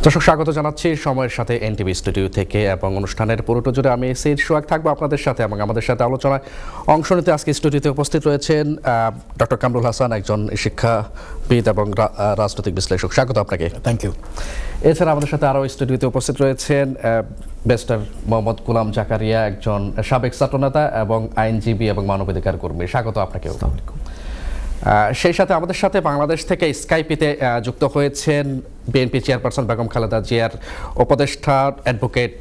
দর্শক স্বাগত জানাচ্ছি সময়ের সাথে এনটিভি স্টুডিও থেকে এবং অনুষ্ঠানের পুরোটা জুড়ে আমি সৈয়দ সোহাগ থাকবো আপনাদের সাথে এবং আমাদের সাথে আলোচনায় অংশ নিতে আজকে স্টুডিওতে উপস্থিত রয়েছেন ডক্টর কামরুল হাসান, একজন শিক্ষাবিদ এবং রাজনৈতিক বিশ্লেষক। স্বাগত আপনাকে। Thank you. এছাড়া আমাদের সাথে আরও স্টুডিওতে উপস্থিত রয়েছেন ব্যারিস্টার মোহাম্মদ গোলাম জাকারিয়া, একজন সাবেক ছাত্রনেতা এবং আইনজীবী এবং মানবাধিকার কর্মী। স্বাগত আপনাকেও। সেই সাথে আমাদের সাথে বাংলাদেশ থেকে স্কাইপিতে যুক্ত হয়েছেন বিএনপি চেয়ারপারসন বেগম খালেদা জিয়ার উপদেষ্টা অ্যাডভোকেট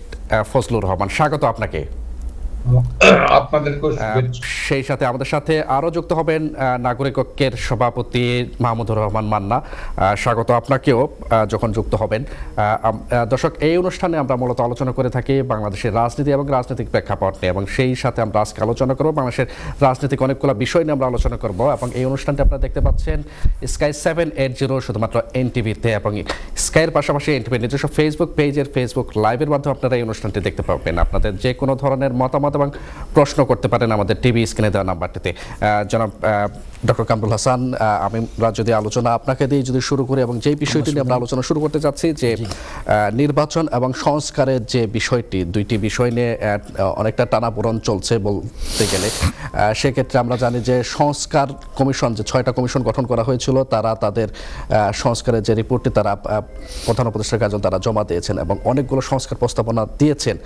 ফজলুর রহমান। স্বাগত আপনাকে। সেই সাথে আমাদের সাথে আরো যুক্ত হবেন নাগরিক ঐক্যের সভাপতি মাহমুদুর রহমান মান্না। স্বাগত আপনাকেও যখন যুক্ত হবেন। দর্শক, এই অনুষ্ঠানে আমরা মূলত আলোচনা করে থাকি বাংলাদেশের রাজনীতি এবং রাজনৈতিক প্রেক্ষাপট নিয়ে, এবং সেই সাথে আমরা আজকে আলোচনা করব বাংলাদেশের রাজনৈতিক অনেকগুলো বিষয় নিয়ে আমরা আলোচনা করব। এবং এই অনুষ্ঠানটি আপনারা দেখতে পাচ্ছেন স্কাই 780 শুধুমাত্র এনটিভিতে, এবং স্কাইয়ের পাশাপাশি এনটিভির নিজস্ব ফেসবুক পেজের ফেসবুক লাইভের মাধ্যমে আপনারা এই অনুষ্ঠানটি দেখতে পাবেন। আপনাদের যে কোনো ধরনের মতামত এবং প্রশ্ন করতে পারেন আমাদের টিভি স্ক্রিনে দেওয়া নাম্বারটিতে। জনাব ডক্টর কামরুল হাসান, আমরা যদি আলোচনা আপনাকে দিয়ে যদি শুরু করি, এবং যেই বিষয়টি নিয়ে আমরা আলোচনা শুরু করতে চাচ্ছি যে নির্বাচন এবং সংস্কারের যে বিষয়টি, দুইটি বিষয় নিয়ে অনেকটা টানাপোড়েন চলছে বলতে গেলে। সেক্ষেত্রে আমরা জানি যে সংস্কার কমিশন, যে 6টা কমিশন গঠন করা হয়েছিল, তারা তাদের সংস্কারের যে রিপোর্টটি তারা প্রধান উপদেষ্টার কাছে তারা জমা দিয়েছেন এবং অনেকগুলো সংস্কার প্রস্তাবনা দিয়েছেন,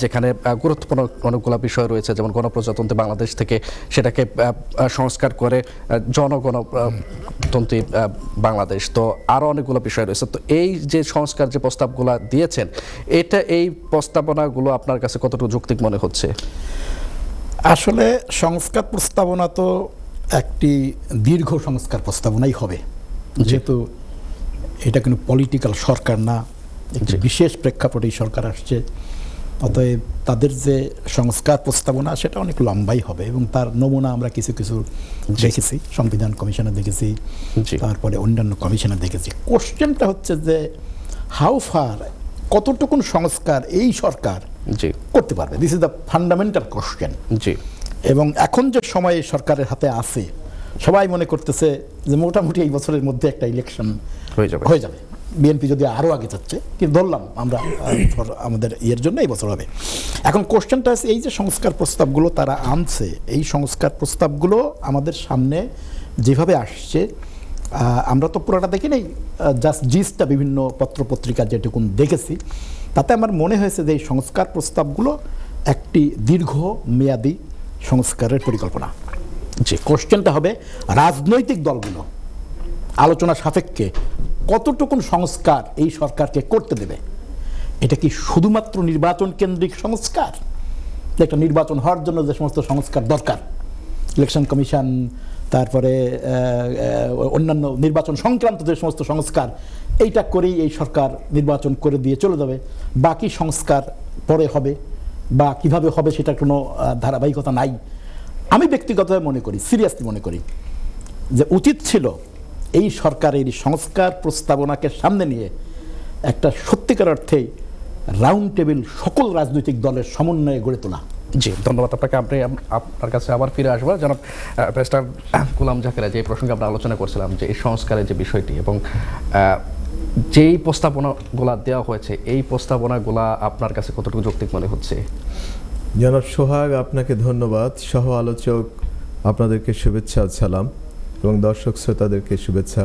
যেখানে গুরুত্বপূর্ণ অনেকগুলো বিষয় রয়েছে, যেমন গণপ্রজাতন্ত্রী বাংলাদেশ থেকে সেটাকে সংস্কার করে জনগণতন্ত্রী বাংলাদেশ, তো আরও অনেকগুলো বিষয় রয়েছে। তো এই যে সংস্কার যে প্রস্তাবগুলো দিয়েছেন, এই প্রস্তাবনাগুলো আপনার কাছে কতটুকু যৌক্তিক মনে হচ্ছে? আসলে সংস্কার প্রস্তাবনা তো একটি দীর্ঘ সংস্কার প্রস্তাবনাই হবে, যেহেতু এটা কোনো পলিটিক্যাল সরকার না, একটি বিশেষ প্রেক্ষাপটেই সরকার আসছে। অতএব তাদের যে সংস্কার প্রস্তাবনা সেটা অনেক লম্বাই হবে, এবং তার নমুনা আমরা কিছু কিছু দেখেছি, সংবিধান কমিশনে দেখেছি, তারপরে অন্যান্য কমিশনে দেখেছি। কোশ্চেনটা হচ্ছে যে হাউ ফার, কতটুকুন সংস্কার এই সরকার করতে পারবে, this is the fundamental question. এবং এখন যে সময় সরকারের হাতে আছে, সবাই মনে করতেছে যে মোটামুটি এই বছরের মধ্যে একটা ইলেকশন হয়ে যাবে। বিএনপি যদি আরও আগে যাচ্ছে, কিন্তু ধরলাম আমরা আমাদের ইয়ের জন্য এই বছর হবে। এখন কোশ্চেনটা আছে, এই যে সংস্কার প্রস্তাবগুলো তারা আনছে, এই সংস্কার প্রস্তাবগুলো আমাদের সামনে যেভাবে আসছে, আমরা তো পুরোটা দেখি নেই, জাস্ট জিসটা বিভিন্ন পত্রপত্রিকা যেটুকুন দেখেছি, তাতে আমার মনে হয়েছে যে এই সংস্কার প্রস্তাবগুলো একটি দীর্ঘ মেয়াদী সংস্কারের পরিকল্পনা। যে কোশ্চেনটা হবে রাজনৈতিক দলগুলো আলোচনা সাপেক্ষে কতটুকুন সংস্কার এই সরকারকে করতে দেবে। এটা কি শুধুমাত্র নির্বাচন কেন্দ্রিক সংস্কার, একটা নির্বাচন হওয়ার জন্য যে সমস্ত সংস্কার দরকার, ইলেকশন কমিশন, তারপরে অন্যান্য নির্বাচন সংক্রান্ত যে সমস্ত সংস্কার, এইটা করেই এই সরকার নির্বাচন করে দিয়ে চলে যাবে, বাকি সংস্কার পরে হবে, বা কিভাবে হবে সেটা কোনো ধারাবাহিকতা নাই। আমি ব্যক্তিগতভাবে মনে করি, সিরিয়াসলি মনে করি যে উচিত ছিল এই সরকারের সংস্কার প্রস্তাবনাকে সামনে নিয়ে একটা সত্যিকার অর্থেই রাউন্ড টেবিল সকল রাজনৈতিক দলের সমন্বয়ে গড়ে তোলা। জি, ধন্যবাদ আপনাকে। আপনার কাছে আবার ফিরে আসবো জনাব ব্যারিস্টার গোলাম জাকারিয়া। যে প্রসঙ্গে আমরা আলোচনা করছিলাম যে এই সংস্কারের যে বিষয়টি এবং যেই প্রস্তাবনাগুলো দেওয়া হয়েছে, এই প্রস্তাবনাগুলো আপনার কাছে কতটুকু যৌক্তিক মনে হচ্ছে? জনাব সোহাগ, আপনাকে ধন্যবাদ। সহ আলোচক আপনাদেরকে শুভেচ্ছা ও সালাম, এবং দর্শক শ্রোতাদেরকে শুভেচ্ছা।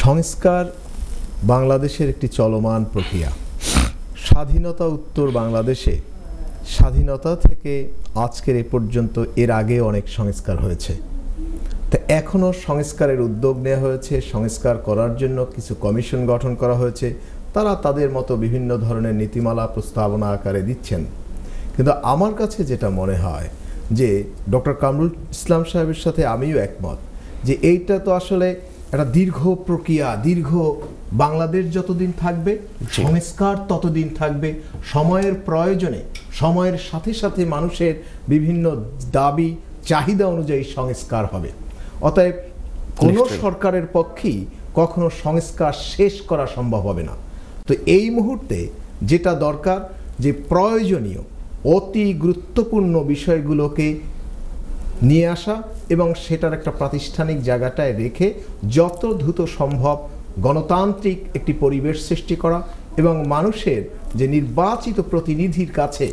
সংস্কার বাংলাদেশের একটি চলমান প্রক্রিয়া। স্বাধীনতা উত্তর বাংলাদেশে, স্বাধীনতা থেকে আজকের এ পর্যন্ত এর আগে অনেক সংস্কার হয়েছে, তা এখনও সংস্কারের উদ্যোগ নেওয়া হয়েছে। সংস্কার করার জন্য কিছু কমিশন গঠন করা হয়েছে, তারা তাদের মতো বিভিন্ন ধরনের নীতিমালা প্রস্তাবনা আকারে দিচ্ছেন। কিন্তু আমার কাছে যেটা মনে হয় যে ডক্টর কামরুল ইসলাম সাহেবের সাথে আমিও একমত যে এইটা তো আসলে একটা দীর্ঘ প্রক্রিয়া। দীর্ঘ বাংলাদেশ যতদিন থাকবে, সংস্কার ততদিন থাকবে। সময়ের প্রয়োজনে, সময়ের সাথে সাথে মানুষের বিভিন্ন দাবি চাহিদা অনুযায়ী সংস্কার হবে। অতএব কোনো সরকারের পক্ষেই কখনো সংস্কার শেষ করা সম্ভব হবে না। তো এই মুহূর্তে যেটা দরকার, যে প্রয়োজনীয় অতি গুরুত্বপূর্ণ বিষয়গুলোকে নিয়ে আসা এবং সেটার একটা প্রাতিষ্ঠানিক জায়গাটায় রেখে যত দ্রুত সম্ভব গণতান্ত্রিক একটি পরিবেশ সৃষ্টি করা এবং মানুষের যে নির্বাচিত প্রতিনিধির কাছে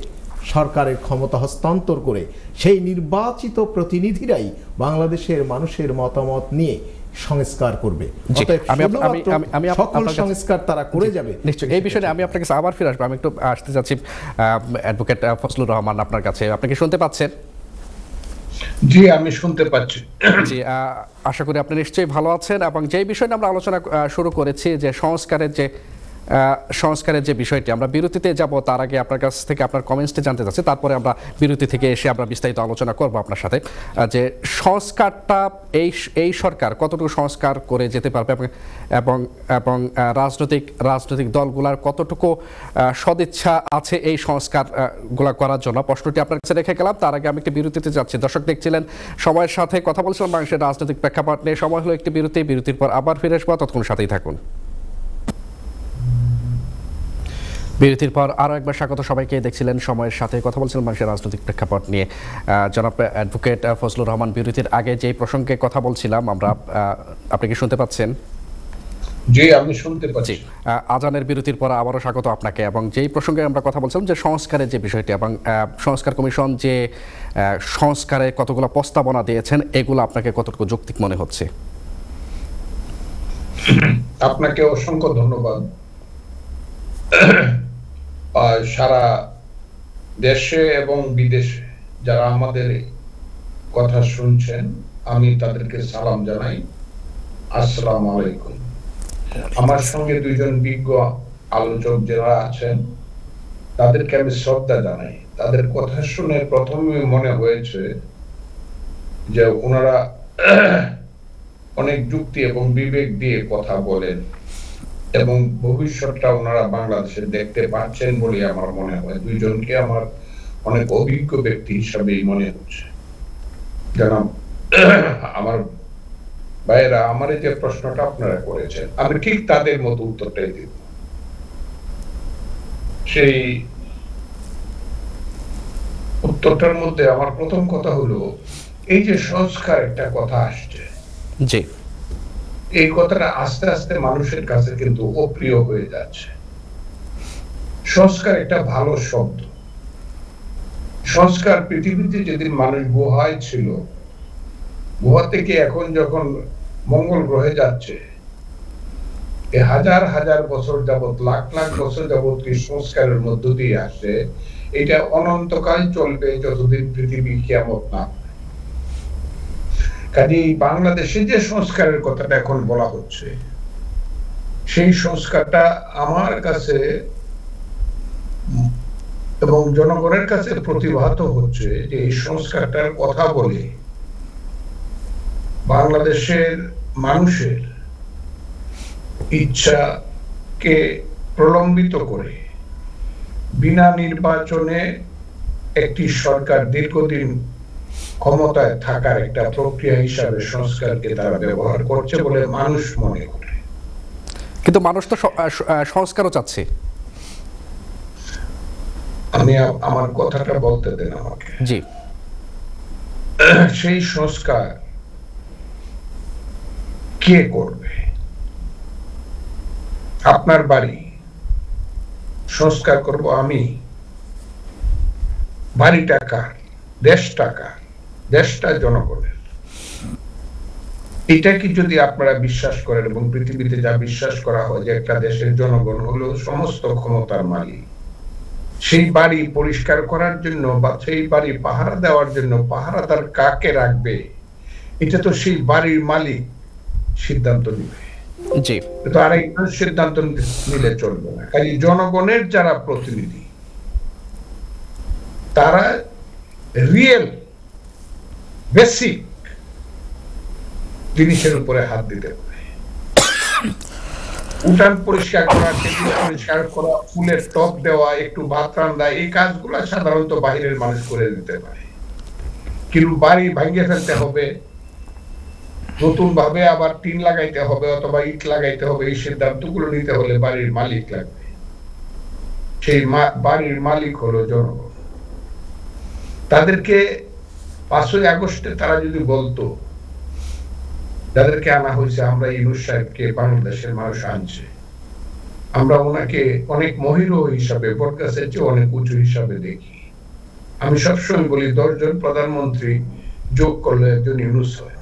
সরকারের ক্ষমতা হস্তান্তর করে সেই নির্বাচিত প্রতিনিধিরাই বাংলাদেশের মানুষের মতামত নিয়ে সংস্কার করবে। সকল সংস্কার তারা করে যাবে। নিশ্চয়ই এই বিষয়ে আমি আপনার কাছে আবার ফিরে আসবো। আমি একটু আসতে যাচ্ছি অ্যাডভোকেট ফজলুর রহমান আপনার কাছে। আপনি কি শুনতে পাচ্ছেন? জি, আমি শুনতে পাচ্ছি। জি, আশা করি আপনি নিশ্চয়ই ভালো আছেন। এবং যে বিষয় নিয়ে আমরা আলোচনা শুরু করেছি, যে সংস্কারের যে বিষয়টি, আমরা বিরতিতে যাব, তার আগে আপনার কাছ থেকে আপনার কমেন্টসটি জানতে চাচ্ছি, তারপরে আমরা বিরতি থেকে এসে আমরা বিস্তারিত আলোচনা করব আপনার সাথে। যে সংস্কারটা এই সরকার কতটুকু সংস্কার করে যেতে পারবে এবং এবং রাজনৈতিক দলগুলার কতটুকু সদিচ্ছা আছে এই সংস্কারগুলো করার জন্য, প্রশ্নটি আপনার কাছে রেখে গেলাম। তার আগে আমি একটি বিরতিতে যাচ্ছি। দর্শক দেখছিলেন সময়ের সাথে কথা বলছিলাম বাংলাদেশের রাজনৈতিক প্রেক্ষাপট নিয়ে। সময় হলো একটি বিরতি। বিরতির পর আবার ফিরে আসবো, ততক্ষণ সাথেই থাকুন। বিরতির পর আরও একবার স্বাগত সবাইকে। দেখছিলেন সময়ের সাথে কথা বলছিলেন মানুষের রাজনৈতিক প্রেক্ষাপট নিয়ে। জনাব অ্যাডভোকেট ফজলুর রহমান, বিরতির আগে যেই প্রসঙ্গে কথা বলছিলাম আমরা, আপনি কি শুনতে পাচ্ছেন? জি, আমি শুনতে পাচ্ছি। আজানের বিরতির পর আবারও স্বাগত আপনাকে। এবং যেই প্রসঙ্গে আমরা কথা বলছিলাম যে সংস্কারের যে বিষয়টি, এবং সংস্কার কমিশন যে সংস্কারে কতগুলো প্রস্তাবনা দিয়েছেন, এগুলো আপনাকে কতটুকু যৌক্তিক মনে হচ্ছে? আপনাকে অসংখ্য ধন্যবাদ। সারা দেশে এবং বিদেশে যারা আমাদের কথা শুনছেন, আমি তাদেরকে সালাম জানাই। আসসালামু আলাইকুম। আমার সঙ্গে দুইজন বিজ্ঞ আলোচক যারা আছেন, তাদেরকে আমি শ্রদ্ধা জানাই। তাদের কথা শুনে প্রথমে মনে হয়েছে যে ওনারা অনেক যুক্তি এবং বিবেক দিয়ে কথা বলেন এবং ভবিষ্যৎটা ওনারা বাংলাদেশে দেখতে পাচ্ছেন বলে আমার মনে হয়। দুইজনকে আমার অনেক অভিজ্ঞ ব্যক্তি হিসাবেই মনে হচ্ছে। জানাম আমার ভাইয়েরা, আমার যে প্রশ্নটা আপনারা করেছেন, আমি ঠিক তাদের মতো উত্তরটাই দিব। সেই উত্তরটার মধ্যে আমার প্রথম কথা হলো, এই যে সংস্কার একটা কথা আসছে, জি, এই কথাটা আস্তে আস্তে মানুষের কাছে কিন্তু অপ্রিয় হয়ে যাচ্ছে। সংস্কার একটা ভালো শব্দ। সংস্কার পৃথিবীতে যেদিন মানুষ গুহায় ছিল, গুহা থেকে এখন যখন মঙ্গল গ্রহে যাচ্ছে, এই হাজার হাজার বছর যাবত, লাখ লাখ বছর যাবত এই সংস্কারের মধ্য দিয়ে আসে। এটা অনন্তকাল চলবে যতদিন পৃথিবী কিয়ামত না। কাজেই বাংলাদেশে যে সংস্কারের কথাটা এখন বলা হচ্ছে, সেই সংস্কারটা আমার কাছে এবং জনগণের কাছে প্রতিভাত হচ্ছে যে এই সংস্কারটার কথা বলে বাংলাদেশের মানুষের ইচ্ছাকে প্রলম্বিত করে বিনা নির্বাচনে একটি সরকার দীর্ঘদিন ক্ষমতায় থাকার একটা প্রক্রিয়া হিসাবে সংস্কারকে তারা ব্যবহার করছে বলে মানুষ মনে করে। কিন্তু মানুষ তো সংস্কারও চাচ্ছে। আমি আমার কথাটা বলতে দেন আমাকে। জি, সেই সংস্কার কে করবে? আপনার বাড়ি সংস্কার করব আমি। বাড়িটা কার? দেশটা কার? দেশটা জনগণের। এটা কি যদি আপনারা বিশ্বাস করেন এবং পৃথিবীতে যা বিশ্বাস করা হয় যে একটা দেশের জনগণ হলো সমস্ত ক্ষমতার মালিক, সেই বাড়ি পরিষ্কার করার জন্য বা সেই বাড়ি পাহারা দেওয়ার জন্য পাহারাদার কাকে রাখবে, এটা তো সেই বাড়ির মালিক সিদ্ধান্ত নিবে। জি, তো আরেকজন সিদ্ধান্ত নিলে চলবে না। কাজে জনগণের যারা প্রতিনিধি, তারা রিয়েল বেসিক জিনিসের উপরে হাত দিতে পারে। উঠান পরিষ্কার করা, টেবিল পরিষ্কার করা, ফুলের টব দেওয়া, একটু ভাত রান্না, এই কাজগুলো সাধারণত বাইরের মানুষ করে দিতে পারে। কিন্তু বাড়ি ভাঙিয়ে ফেলতে হবে, নতুন ভাবে আবার টিন লাগাইতে হবে অথবা ইট লাগাইতে হবে, এই সিদ্ধান্তগুলো নিতে হলে বাড়ির মালিক লাগবে। সেই বাড়ির মালিক হলো জনগণ। তাদেরকে 5ই আগস্টে তারা যদি বলতো যাদেরকে আনা হয়েছে, আমরা ইউনূস সাহেবকে বাংলাদেশের মানুষ আনছে, আমরা ওনাকে অনেক মহিরু হিসাবে, বটগাছের চেয়ে অনেক উঁচু হিসাবে দেখি। আমি সবসময় বলি 10 জন প্রধানমন্ত্রী যোগ করলে একজন ইউনূস হয়।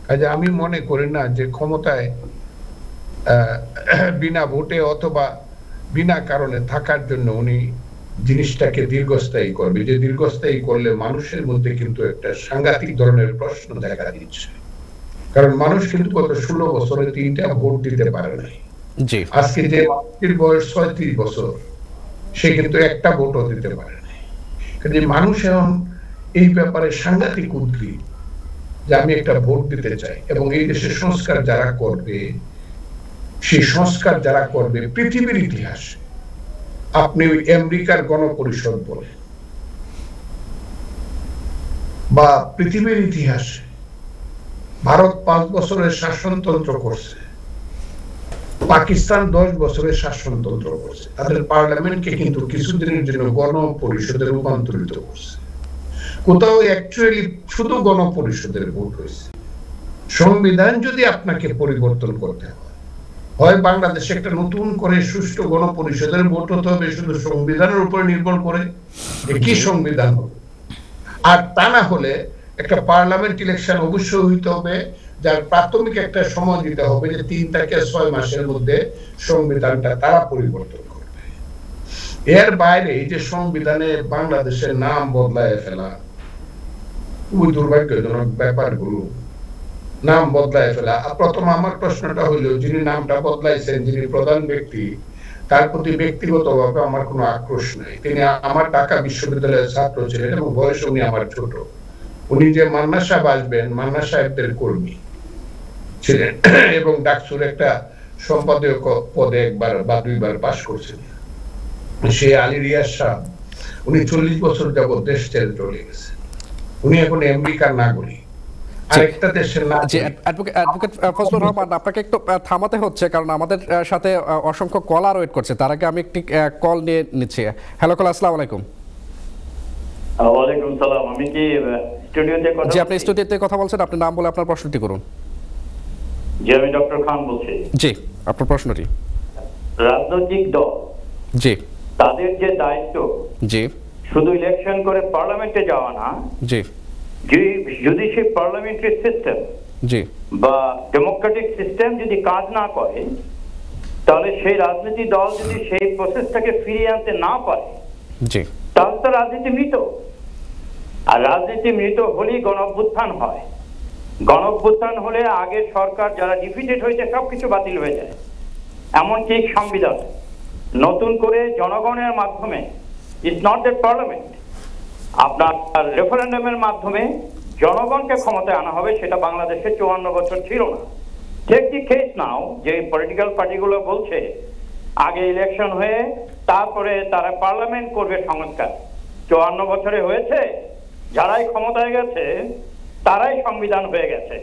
কাজে আমি মনে করি না যে ক্ষমতায় বিনা ভোটে অথবা বিনা কারণে থাকার জন্য উনি জিনিসটাকে দীর্ঘস্থায়ী করবে। যে দীর্ঘস্থায়ী করলে মানুষের মধ্যে কিন্তু একটা সাংঘাতিক ধরনের প্রশ্ন দেখা দিচ্ছে, কারণ মানুষ কিন্তু গত 16 বছরে 3টা ভোট দিতে পারে নাই। জি, আজকে যে মানুষের বয়স 36 বছর, সে কিন্তু একটা ভোটও দিতে পারে নাই। কাজে মানুষ এখন এই ব্যাপারে সাংঘাতিক উদ্গ্রীব যে আমি একটা ভোট দিতে চাই। এবং এই দেশের সংস্কার যারা করবে, সেই সংস্কার যারা করবে পৃথিবীর ইতিহাসে, আপনি ওই আমেরিকার গণপরিষদ বলেন বা পৃথিবীর ইতিহাসে, ভারত 5 বছরের শাসনতন্ত্র করছে, পাকিস্তান 10 বছরের শাসনতন্ত্র করছে, তাদের পার্লামেন্টকে কিন্তু কিছুদিনের জন্য গণপরিষদে রূপান্তরিত করছে। কোথাও অ্যাকচুয়ালি শুধু গণপরিষদের ভোট হয়েছে। সংবিধান যদি আপনাকে পরিবর্তন করতে হয়, বাংলাদেশে একটা নতুন করে সুষ্ঠু গণপরিষদের ভোট হতে হবে শুধু সংবিধানের উপরে নির্ভর করে, কি সংবিধান হবে। আর তা না হলে একটা পার্লামেন্ট ইলেকশন অবশ্যই হইতে হবে, যার প্রাথমিক একটা সময় দিতে হবে যে 3 থেকে 6 মাসের মধ্যে সংবিধানটা তারা পরিবর্তন করবে। এর বাইরে এই যে সংবিধানে বাংলাদেশের নাম বদলায় ফেলা, ওই দুর্ভাগ্যজনক ব্যাপারগুলো, নাম বদলায় ফেলা। প্রথম আমার প্রশ্নটা হইলো, যিনি নামটা বদলাইছেন, যিনি প্রধান ব্যক্তি, তার প্রতি ব্যক্তিগতভাবে আমার কোনো আক্রোশ নাই। তিনি আমার ঢাকা বিশ্ববিদ্যালয়ের ছাত্র ছিলেন এবং বয়সে উনি আমার ছোট। উনি যে মান্না সাহেব আসবেন, মান্না সাহেবদের কর্মী ছিলেন এবং ডাকসুর একটা সম্পাদক পদে 1বার বা 2বার পাশ করছেন। সে আলী রিয়াজ সাহেব, উনি 40 বছর যাবৎ দেশ ছেড়ে চলে গেছে। উনি এখন আমেরিকার নাগরিক, আরেকটা দেশের নাগরিক। অ্যাডভোকেট ফজলুর রহমান, আপনাকে একটু থামাতে হচ্ছে কারণ আমাদের সাথে অসংখ্য কলার ওয়েট করছে। তার আগে আমি একটি কল নিয়ে নিচ্ছি। হ্যালো কল, আসসালামু আলাইকুম। ওয়ালাইকুম সালাম। আমি কি স্টুডিওতে কথা? জি, আপনি স্টুডিওতে কথা বলছেন। আপনি নাম বলে আপনার প্রশ্নটি করুন। জি, আমি ডক্টর খান বলছি। জি, আপনার প্রশ্নটি। রাজনৈতিক দল, জি, তাদের যে দায়িত্ব, জি, শুধু ইলেকশন করে পার্লামেন্টে যাওয়া না, জি, যদি সেই পার্লামেন্টারি সিস্টেম জি, বা ডেমোক্রেটিক সিস্টেম যদি কাজ না করে, তাহলে সেই রাজনৈতিক দল যদি সেই প্রসেসটাকে ফিরিয়ে আনতে না পারে, জি, তাহলে তো রাজনীতি মৃত। আর রাজনীতি মৃত হলেই গণঅভ্যুত্থান হয়। গণঅভ্যুত্থান হলে আগের সরকার যারা ডিফিটেড হয়েছে সবকিছু বাতিল হয়ে যায়। এমনকি সংবিধান নতুন করে জনগণের মাধ্যমে, ইটস নট দ্যাট পার্লামেন্ট, আপনার রেফারেন্ডামের মাধ্যমে জনগণকে ক্ষমতায় আনা হবে। সেটা বাংলাদেশে 54 বছর ছিল না। টেক দি কেস নাও, যে পলিটিক্যাল পার্টিগুলো বলছে আগে ইলেকশন হয়ে তারপরে তারা পার্লামেন্ট করবে সংস্কার। 54 বছরে হয়েছে? যারাই ক্ষমতায় গেছে তারাই সংবিধান হয়ে গেছে।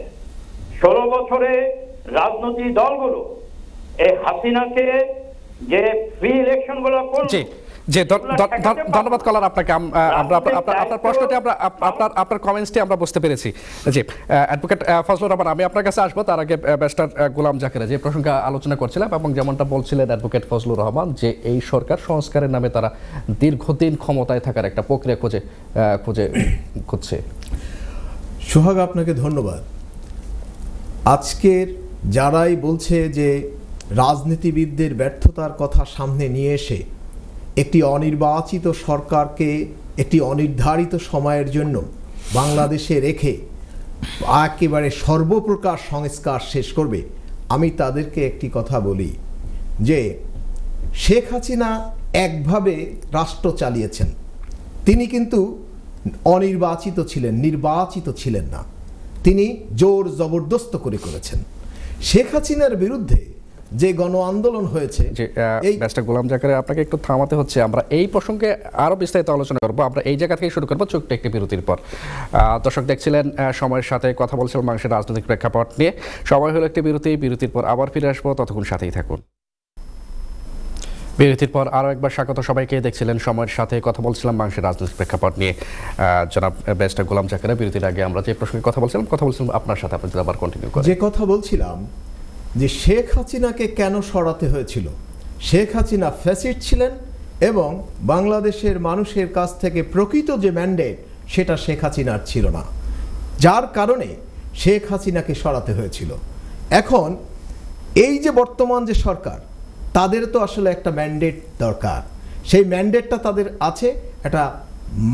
16 বছরে রাজনৈতিক দলগুলো এই হাসিনাকে যে ফ্রি ইলেকশন গুলো করলো। জি, জি, ধন্যবাদ কলার আপনাকে। আমরা আপনার প্রশ্নটি, আপনার কমেন্টসটি আমরা বুঝতে পেরেছি। জি, অ্যাডভোকেট ফজলুর রহমান, আমি আপনার কাছে আসবো। তার আগে ব্যারিস্টার গোলাম জাকের যে প্রসঙ্গে আলোচনা করছিলাম এবং যেমনটা বলছিলেন অ্যাডভোকেট ফজলুর রহমান, যে এই সরকার সংস্কারের নামে তারা দীর্ঘদিন ক্ষমতায় থাকার একটা প্রক্রিয়া খুঁজছে। সোহাগ, আপনাকে ধন্যবাদ। আজকের যারাই বলছে যে রাজনীতিবিদদের ব্যর্থতার কথা সামনে নিয়ে এসে একটি অনির্বাচিত সরকারকে একটি অনির্ধারিত সময়ের জন্য বাংলাদেশে রেখে একেবারে সর্বপ্রকার সংস্কার শেষ করবে, আমি তাদেরকে একটি কথা বলি যে শেখ হাসিনা একভাবে রাষ্ট্র চালিয়েছেন। তিনি কিন্তু অনির্বাচিত ছিলেন, নির্বাচিত ছিলেন না। তিনি জোর জবরদস্ত করে করেছেন। শেখ হাসিনার বিরুদ্ধে যে গণ আন্দোলন হয়েছে, ব্যারিস্টার গোলাম জাকের, আপনাকে একটু থামাতে হচ্ছে। আমরা এই প্রসঙ্গে আরো বিস্তারিত আলোচনা করবো। আমরা এই জায়গা থেকে শুরু করবো ছোট্ট একটি বিরতির পর। দর্শক দেখছিলেন সময়ের সাথে কথা বলছিলাম বাংলাদেশের রাজনৈতিক প্রেক্ষাপট নিয়ে। সময় হলো একটি বিরতির পর আবার ফিরে আসবো, ততক্ষণ সাথেই থাকুন। বিরতির পর আরও একবার স্বাগত সবাইকে। দেখছিলেন সময়ের সাথে কথা বলছিলাম বাংলাদেশের রাজনৈতিক প্রেক্ষাপট নিয়ে। জনাব ব্যারিস্টার গোলাম জাকেরা, বিরতির আগে আমরা যে প্রসঙ্গে কথা বলছিলাম আপনার সাথে, আপনি আবার কন্টিনিউ করেন। যে কথা বলছিলাম যে শেখ হাসিনাকে কেন সরাতে হয়েছিল। শেখ হাসিনা ফ্যাসিস্ট ছিলেন এবং বাংলাদেশের মানুষের কাছ থেকে প্রকৃত যে ম্যান্ডেট সেটা শেখ হাসিনার ছিল না, যার কারণে শেখ হাসিনাকে সরাতে হয়েছিল। এখন এই যে বর্তমান যে সরকার, তাদের তো আসলে একটা ম্যান্ডেট দরকার। সেই ম্যান্ডেটটা তাদের আছে, একটা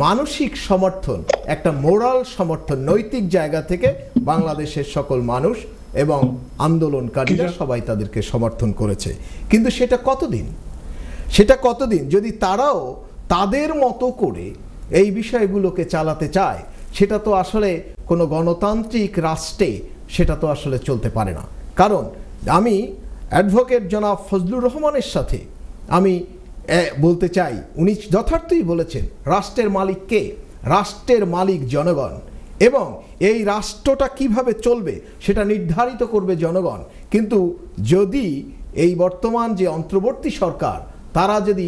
মানসিক সমর্থন, একটা মোরাল সমর্থন, নৈতিক জায়গা থেকে বাংলাদেশের সকল মানুষ এবং আন্দোলনকারীরা সবাই তাদেরকে সমর্থন করেছে। কিন্তু সেটা কতদিন যদি তারাও তাদের মতো করে এই বিষয়গুলোকে চালাতে চায়, সেটা তো আসলে কোনো গণতান্ত্রিক রাষ্ট্রে সেটা তো আসলে চলতে পারে না। কারণ আমি অ্যাডভোকেট জনাব ফজলুর রহমানের সাথে আমি বলতে চাই, উনি যথার্থই বলেছেন রাষ্ট্রের মালিক কে? রাষ্ট্রের মালিক জনগণ, এবং এই রাষ্ট্রটা কিভাবে চলবে সেটা নির্ধারিত করবে জনগণ। কিন্তু যদি এই বর্তমান যে অন্তর্বর্তী সরকার, তারা যদি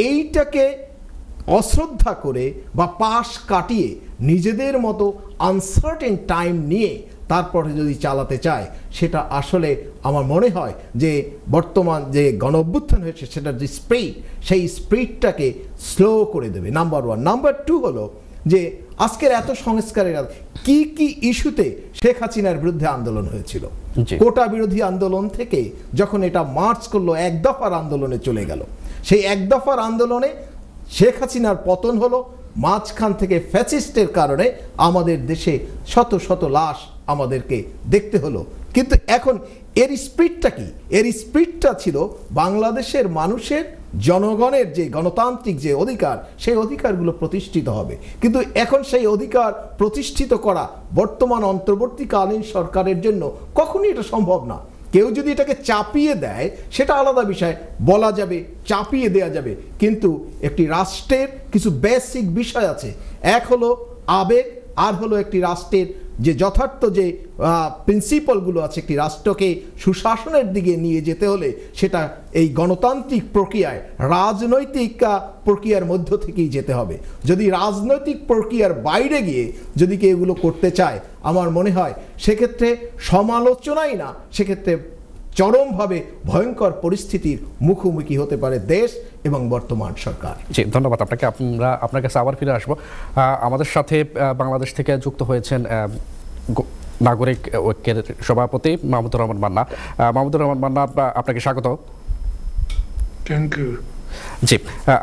এইটাকে অশ্রদ্ধা করে বা পাশ কাটিয়ে নিজেদের মতো আনসার্টেন টাইম নিয়ে তারপরে যদি চালাতে চায়, সেটা আসলে আমার মনে হয় যে বর্তমান যে গণ অভ্যুত্থান হয়েছে সেটার যে স্পিড, সেই স্পিডটাকে স্লো করে দেবে, নাম্বার ওয়ান। নাম্বার টু হলো যে আজকের এত সংস্কারের কি কি ইস্যুতে শেখ হাসিনার বিরুদ্ধে আন্দোলন হয়েছিল। কোটা বিরোধী আন্দোলন থেকে যখন এটা মার্চ করলো, এক দফার আন্দোলনে চলে গেল, সেই এক দফার আন্দোলনে শেখ হাসিনার পতন হলো, মাঝখান থেকে ফ্যাসিস্টের কারণে আমাদের দেশে শত শত লাশ আমাদেরকে দেখতে হলো। কিন্তু এখন এর স্পিডটা কি? এর স্পিডটা ছিল বাংলাদেশের মানুষের, জনগণের যে গণতান্ত্রিক যে অধিকার, সেই অধিকারগুলো প্রতিষ্ঠিত হবে। কিন্তু এখন সেই অধিকার প্রতিষ্ঠিত করা বর্তমান অন্তর্বর্তীকালীন সরকারের জন্য কখনই এটা সম্ভব না। কেউ যদি এটাকে চাপিয়ে দেয় সেটা আলাদা বিষয়, বলা যাবে চাপিয়ে দেয়া যাবে, কিন্তু একটি রাষ্ট্রের কিছু বেসিক বিষয় আছে। এক হলো আবেগ, আর হলো একটি রাষ্ট্রের যে যথার্থ যে প্রিন্সিপালগুলো আছে। একটি রাষ্ট্রকে সুশাসনের দিকে নিয়ে যেতে হলে সেটা এই গণতান্ত্রিক প্রক্রিয়ায়, রাজনৈতিক প্রক্রিয়ার মধ্য থেকেই যেতে হবে। যদি রাজনৈতিক প্রক্রিয়ার বাইরে গিয়ে যদি কেউ এগুলো করতে চায়, আমার মনে হয় সেক্ষেত্রে সমালোচনাই না, সেক্ষেত্রে চরমভাবে ভয়ঙ্কর পরিস্থিতির মুখোমুখি হতে পারে দেশ এবং বর্তমান সরকার। জি, ধন্যবাদ আপনাকে। আমরা আপনার কাছে আবার ফিরে আসবো। আমাদের সাথে বাংলাদেশ থেকে যুক্ত হয়েছেন নাগরিক ঐক্যের সভাপতি মাহমুদুর রহমান মান্না। মাহমুদুর রহমান মান্না, আপনাকে স্বাগত। Thank you. জি,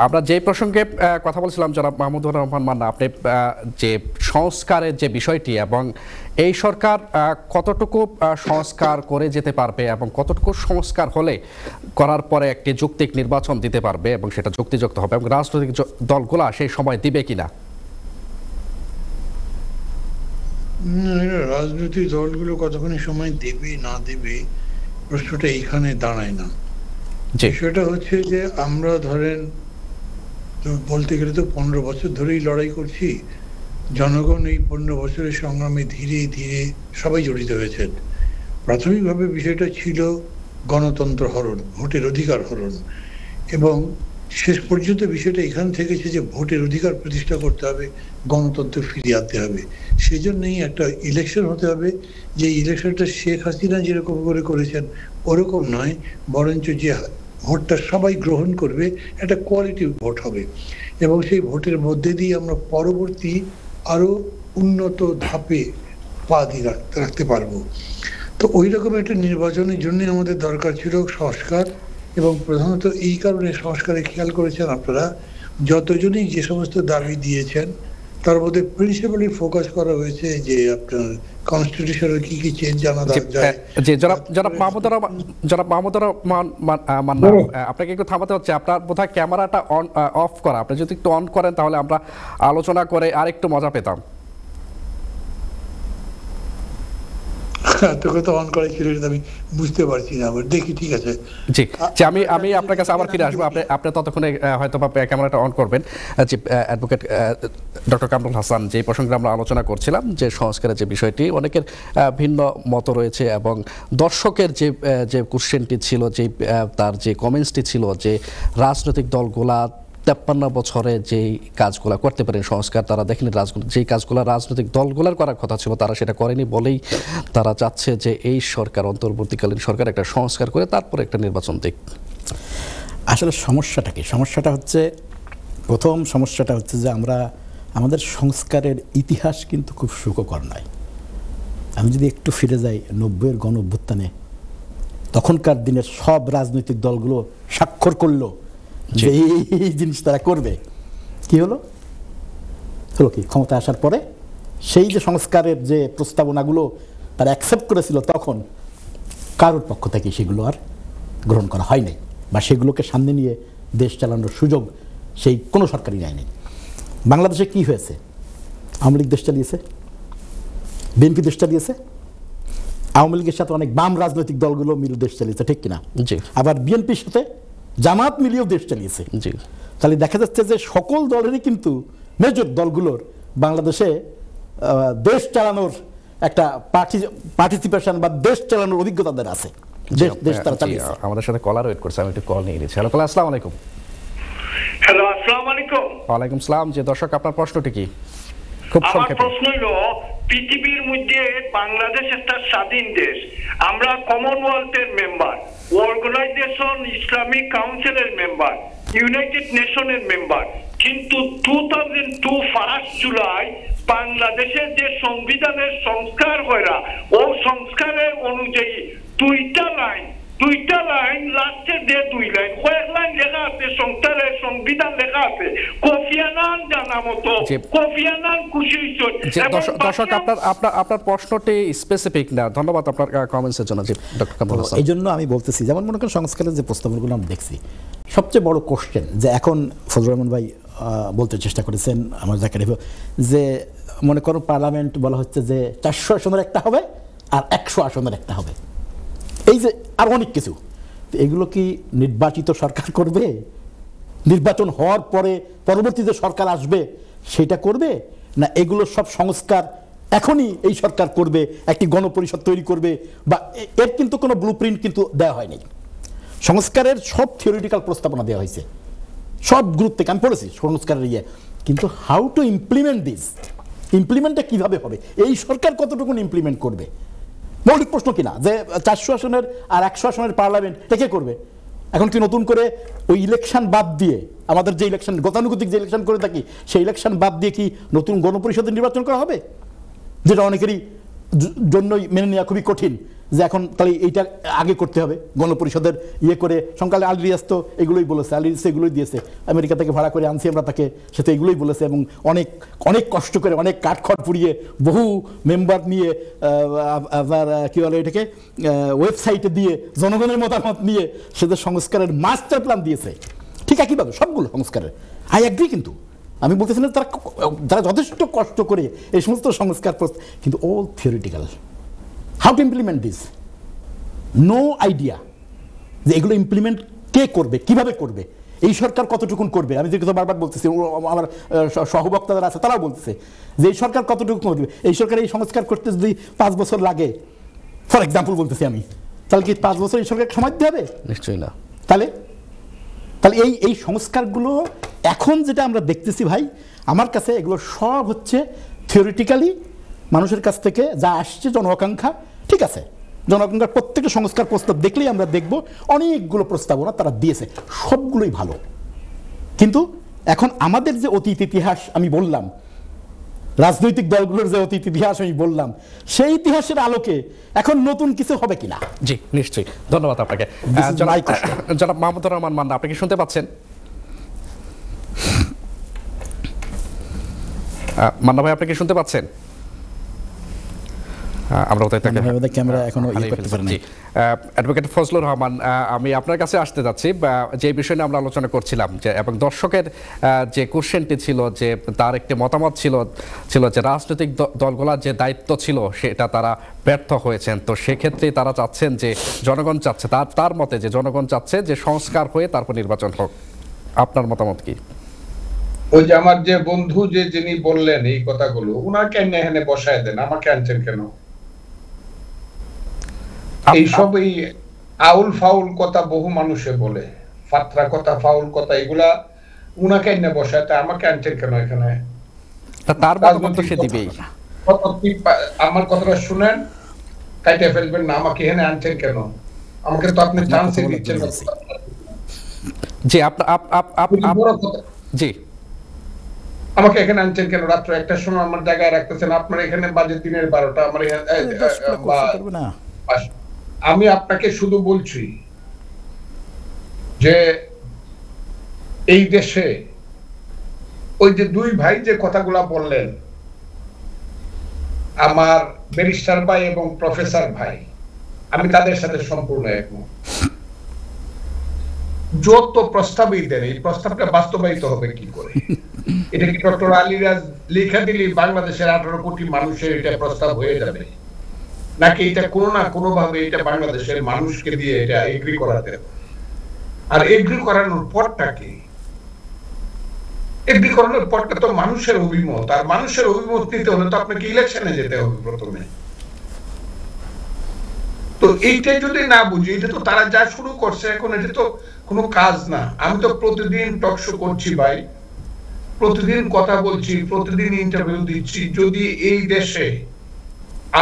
আমরা যে প্রসঙ্গে কথা বলছিলাম জনাব মাহমুদুর রহমান মান্না, আপনি যে সংস্কারের যে বিষয়টি এবং এই সরকার কতটুকু সংস্কার করে যেতে পারবে এবং কতটুকু সংস্কার হলে করার পরে একটি যৌক্তিক নির্বাচন দিতে পারবে এবং সেটা যুক্তিযুক্ত হবে, এবং রাজনৈতিক দলগুলা সেই সময় দিবে কিনা? রাজনৈতিক দলগুলো কতখানি সময় দেবে না দেবে প্রশ্নটা এইখানে দাঁড়ায় না। বিষয়টা হচ্ছে যে আমরা ধরেন বলতে গেলে তো 15 বছর ধরেই লড়াই করছি। জনগণ এই 15 বছরের সংগ্রামে ধীরে ধীরে সবাই জড়িত হয়েছেন। প্রাথমিকভাবে বিষয়টা ছিল গণতন্ত্র হরণ, ভোটের অধিকার হরণ, এবং শেষ পর্যন্ত বিষয়টা এখান থেকেছে যে ভোটের অধিকার প্রতিষ্ঠা করতে হবে, গণতন্ত্র ফিরিয়ে আনতে হবে। সেই জন্যই একটা ইলেকশন হতে হবে, যে ইলেকশনটা শেখ হাসিনা যেরকম করে করেছেন ওরকম নয়, বরঞ্চ যে ভোটটা সবাই গ্রহণ করবে একটা কোয়ালিটি ভোট হবে, এবং সেই ভোটের মধ্যে দিয়ে আমরা পরবর্তী আরো উন্নত ধাপে পা দিয়ে রাখতে পারবো। তো ওই রকম একটা নির্বাচনের জন্য আমাদের দরকার ছিল সংস্কার, এবং প্রধানত এই কারণে সংস্কারে খেয়াল করেছেন আপনারা, যতজনই যে সমস্ত দাবি দিয়েছেন তার মধ্যে প্রিন্সিপালি ফোকাস করা হয়েছে যে আপনার কনস্টিটিউশনের কি কি চেঞ্জ আনা যায়। জি, জনাব মাহমুদুর রহমান মান্না, আপনাকে একটু থামাতে হচ্ছে। আপনার বোধহয় ক্যামেরাটা অফ করা, আপনি যদি একটু অন করেন তাহলে আমরা আলোচনা করে আরেকটু মজা পেতাম। তোকে কথা অন করা ছিল সেটা আমি বুঝতে পারছি না, আবার দেখি। ঠিক আছে, জি জি, আমি আপনার কাছে আবার ফিরে আসবো। আপনি ততক্ষণে হয়তো বা ক্যামেরাটা অন করবেন। জি, অ্যাডভোকেট ডক্টর কামরুল হাসান, যে প্রসঙ্গে আমরা আলোচনা করছিলাম যে সংস্কারের যে বিষয়টি, অনেকের ভিন্ন মত রয়েছে এবং দর্শকের যে কোশ্চেনটি ছিল, যে তার যে কমেন্টসটি ছিল, যে রাজনৈতিক দলগুলা 53 বছরে যেই কাজগুলো করতে পারেন সংস্কার, তারা দেখেনি যেই কাজগুলো রাজনৈতিক দলগুলোর করার কথা ছিল তারা সেটা করেনি বলেই তারা চাচ্ছে যে এই সরকার, অন্তর্বর্তীকালীন সরকার একটা সংস্কার করে তারপর একটা নির্বাচন দিক। আসলে সমস্যাটা কি? সমস্যাটা হচ্ছে, প্রথম সমস্যাটা হচ্ছে যে আমাদের সংস্কারের ইতিহাস কিন্তু খুব সুখকর নয়। আমি যদি একটু ফিরে যাই 90-এর গণ অভ্যুত্থানে, তখনকার দিনের সব রাজনৈতিক দলগুলো স্বাক্ষর করলো যে এই জিনিস তারা করবে। কি হলো কি ক্ষমতা আসার পরে সেই যে সংস্কারের যে প্রস্তাবনাগুলো তারা অ্যাকসেপ্ট করেছিল, তখন কারোর পক্ষ থেকে সেগুলো আর গ্রহণ করা হয় নাই, বা সেগুলোকে সামনে নিয়ে দেশ চালানোর সুযোগ সেই কোনো সরকারই নেয়নি। বাংলাদেশে কি হয়েছে? আওয়ামী লীগ দেশ চালিয়েছে, বিএনপি দেশ চালিয়েছে, আওয়ামী লীগের সাথে অনেক বাম রাজনৈতিক দলগুলো মিলে দেশ চালিয়েছে, ঠিক কিনা? আবার বিএনপির সাথে জামাত মিলিয়েও দেশ চালিয়েছে। তাহলে দেখা যাচ্ছে যে সকল দলেরই কিন্তু, মেজর দলগুলোর বাংলাদেশে দেশ চালানোর একটা পার্টিসিপেশন বা দেশ চালানোর অভিজ্ঞতা তাদের আছে। দেশ তারা চালিয়েছে। আমাদের সাথে কলার ওয়েট করছে, আমি একটু কল নিয়ে নিচ্ছি। হ্যালো, আসসালামু আলাইকুম। হ্যালো, আসসালামু আলাইকুম। ওয়ালাইকুম সালাম। যে দর্শক, আপনার প্রশ্নটি কি? খুব আমার প্রশ্ন হলো, পৃথিবীর মধ্যে বাংলাদেশ একটা স্বাধীন দেশ, আমরা কমনওয়েলথের মেম্বার, অর্গানাইজেশন ইসলামিক কাউন্সিলের মেম্বার, ইউনাইটেড নেশনের মেম্বার, কিন্তু 2002 1 জুলাই বাংলাদেশের যে সংবিধানের সংস্কার করা, ও সংস্কারের অনুযায়ী দুইটা লাইন লাস্টের যে 2 লাইন, কয়েক লাইন লেখা আছে, সংবিধান লেখা আছে। কোফি আনান জানা মতো, কোফি আনান খুশি হইছেন। দর্শক, আপনার প্রশ্নটি স্পেসিফিক না। ধন্যবাদ আপনার কমেন্টসের জন্য। জি ডক্টর কামরুল হাসান। এই জন্য আমি বলতেছি, যেমন মনে করেন সংস্কারের যে প্রস্তাবনাগুলো আমরা দেখছি, সবচেয়ে বড় কোশ্চেন যে এখন ফজলুর রহমান ভাই বলতে চেষ্টা করেছেন, আমার জাকির যে মনে করো পার্লামেন্ট বলা হচ্ছে যে 400 আসনের একটা হবে আর 100 আসনের একটা হবে, এই যে আর অনেক কিছু। এগুলো কি নির্বাচিত সরকার করবে? নির্বাচন হওয়ার পরে পরবর্তীতে সরকার আসবে সেটা করবে, না এগুলো সব সংস্কার এখনই এই সরকার করবে, একটি গণপরিষদ তৈরি করবে? বা এর কিন্তু কোনো ব্লুপ্রিন্ট কিন্তু দেওয়া হয়নি। সংস্কারের সব থিওরিটিক্যাল প্রস্তাবনা দেওয়া হয়েছে সব গ্রুপ থেকে, আমি পড়েছি সংস্কারের কিন্তু হাউ টু ইমপ্লিমেন্ট দিস, ইমপ্লিমেন্টটা কিভাবে হবে, এই সরকার কতটুকু ইমপ্লিমেন্ট করবে? মৌলিক প্রশ্ন কিনা যে 400 আসনের আর 100 আসনের পার্লামেন্ট কে করবে? এখন কি নতুন করে ওই ইলেকশন বাদ দিয়ে, আমাদের যে ইলেকশন গতানুগতিক যে ইলেকশন করে থাকি সেই ইলেকশন বাদ দিয়ে কি নতুন গণপরিষদের নির্বাচন করা হবে? যেটা অনেকেরই জন্যই মেনে নেওয়া খুবই কঠিন, যে এখন তাহলে এইটা আগে করতে হবে গণপরিষদের করে। সংকালে আলী রিয়াজ তো এগুলোই বলেছে, আলী রিয়াজ এগুলোই দিয়েছে, আমেরিকা থেকে ভাড়া করে আনছি আমরা তাকে, সে তো এগুলোই বলেছে। এবং অনেক অনেক কষ্ট করে, অনেক কাঠখড় পুড়িয়ে, বহু মেম্বার নিয়ে, আপনার কী বলে এটাকে, ওয়েবসাইটে দিয়ে, জনগণের মতামত নিয়ে সেদের সংস্কারের মাস্টার প্ল্যান দিয়েছে। ঠিক একইভাবে সবগুলো সংস্কারের আই অ্যাগ্রি, কিন্তু আমি বলতেছি না যারা যথেষ্ট কষ্ট করে এই সমস্ত সংস্কার, কিন্তু all theoretical. How to implement this, no idea যে এগুলো ইমপ্লিমেন্ট কে করবে, কিভাবে করবে, এই সরকার কতটুকুন করবে। আমি যে কথা বারবার বলতেছি, আমার সহবক্তা যারা আছে তারাও বলতেছে যে এই সরকার কতটুকু করবে। এই সরকার এই সংস্কার করতে যদি 5 বছর লাগে, ফর এক্সাম্পল বলতেছি আমি, তাহলে কি 5 বছর এই সরকারকে সময় দিতে হবে? নিশ্চয়ই না। তাহলে এই সংস্কারগুলো এখন যেটা আমরা দেখতেছি ভাই, আমার কাছে এগুলো সব হচ্ছে থিওরিটিক্যালি মানুষের কাছ থেকে যা আসছে, জনআকাঙ্ক্ষা। ঠিক আছে, জনআকাঙ্ক্ষার প্রত্যেকটা সংস্কার প্রস্তাব দেখলেই আমরা দেখব অনেকগুলো প্রস্তাবনা তারা দিয়েছে, সবগুলোই ভালো। কিন্তু এখন আমাদের যে অতীত ইতিহাস আমি বললাম, রাজনৈতিক দলগুলোর যে অতীত ইতিহাস আমি বললাম, সেই ইতিহাসের আলোকে এখন নতুন কিছু হবে কিনা। জি নিশ্চয়ই, ধন্যবাদ আপনাকে। জনাব মাহমুদুর রহমান মান্না, আপনি কি শুনতে পাচ্ছেন? মান্না ভাই, আপনি কি শুনতে পাচ্ছেন? আমরা তাকে আমাদের ক্যামেরা এখনো ইয়ে করতে পারি না। অ্যাডভোকেট ফজলুর রহমান, আমি আপনার কাছে আসতে যাচ্ছি যে বিষয় নিয়ে আমরা আলোচনা করছিলাম, যে এবং দর্শকের যে কোশ্চেনটি ছিল, যে তার একটি মতামত ছিল যে রাজনৈতিক দলগুলোর যে দায়িত্ব ছিল সেটা তারা ব্যর্থ হয়েছেন। তো সেক্ষেত্রে তারা চাচ্ছেন যে জনগণ চাচ্ছে, তার মতে যে জনগণ চাচ্ছে যে সংস্কার হয়ে তারপর নির্বাচন হোক। আপনার মতামত কি? ওই যে আমার যে বন্ধু যিনি বললেন এই কথাগুলো, উনাকে এখানে বসায় দেন, আমাকে আনছেন কেন? এইসব এই আউল ফাউল কথা বহু মানুষে বলে, ফাত্রা কথা, ফাউল কথা, এগুলা উনাকে এনে বসায়, আমাকে আনছেন কেন এখানে? তার মতামত তো সে দিবেই। আমার কথাটা শুনেন, কাইটে ফেলবেন না। আমাকে এখানে আনছেন কেন? আমাকে তো আপনি চান্সই দিচ্ছেন না। জি, জি, আমাকে এখানে আনছেন কেন? রাত্র 1টার সময় আমার জায়গায় রাখতেছেন, আপনার এখানে বাজে দিনের 12টা, আমার আমি আপনাকে শুধু বলছি যে এই দেশে ওই যে দুই ভাই যে কথাগুলা বললেন, আমার ব্যারিস্টার ভাই এবং প্রফেসর ভাই, আমি তাদের সাথে সম্পূর্ণ একমত। যত প্রস্তাবই দেন, এই প্রস্তাবটা বাস্তবায়িত হবে কি করে? এটা কি ডক্টর আলীরাজ লেখা দিলে বাংলাদেশের 18 কোটি মানুষের এটা প্রস্তাব হয়ে যাবে, নাকি এটা কোনো না কোনো ভাবে এটা বাংলাদেশের মানুষকে দিয়ে এটা এগ্রি করাতে হবে? আর এগ্রি করানোর পরটা কি? এগ্রি করানোর পরটা তো মানুষের অভিমত, আর মানুষের অভিমত নিতে হলে তো আপনাকে ইলেকশনে যেতে হবে প্রথমে। তো এইটা যদি না বুঝি, এটা তো তারা যা শুরু করছে এখন, এটা তো কোনো কাজ না। আমি তো প্রতিদিন টক শো করছি ভাই, প্রতিদিন কথা বলছি, প্রতিদিন ইন্টারভিউ দিচ্ছি। যদি এই দেশে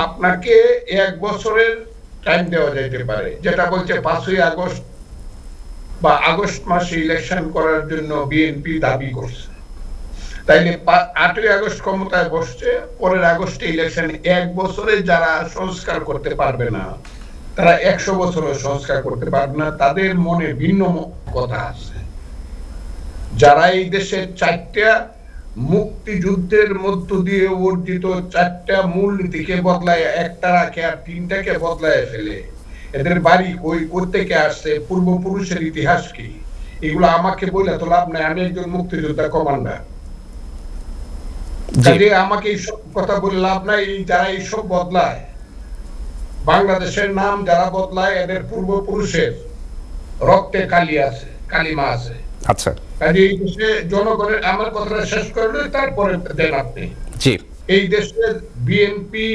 আপনাকে 1 বছরের টাইম দেওয়া যেতে পারে, যেটা বলছে 5ই আগস্ট বা আগস্ট মাসে ইলেকশন করার জন্য বিএনপি দাবি করছে, তাইলে 8ই আগস্ট ক্ষমতায় বসছে, পরের আগস্টে ইলেকশন, 1 বছরে যারা সংস্কার করতে পারবে না, তারা 100 বছরের সংস্কার করতে পারবে না। তাদের মনে ভিন্ন কথা আছে। যারা এই দেশের 4টা মুক্তিযুদ্ধের মধ্য দিয়ে অর্জিত 4টা মূল নীতিকে বদলায়, একটা রাখে আর 3টাকে বদলায় ফেলে, এদের বাড়ি কই, কোত্থেকে আসছে, পূর্বপুরুষের ইতিহাস কি, এগুলো আমাকে বলে তো লাভ নাই। আমি একজন মুক্তিযোদ্ধা কমান্ডার, কাজে আমাকে এইসব কথা বলে লাভ নাই। যারা এইসব বদলায়, বাংলাদেশের নাম যারা বদলায়, এদের পূর্বপুরুষের রক্তে কালি আছে, কালিমা আছে। আচ্ছা, কাজে এই দেশে জনগণের, আমার কথাটা শেষ করলে তারপরে দেন আপনি। জি, এই দেশের বিএনপি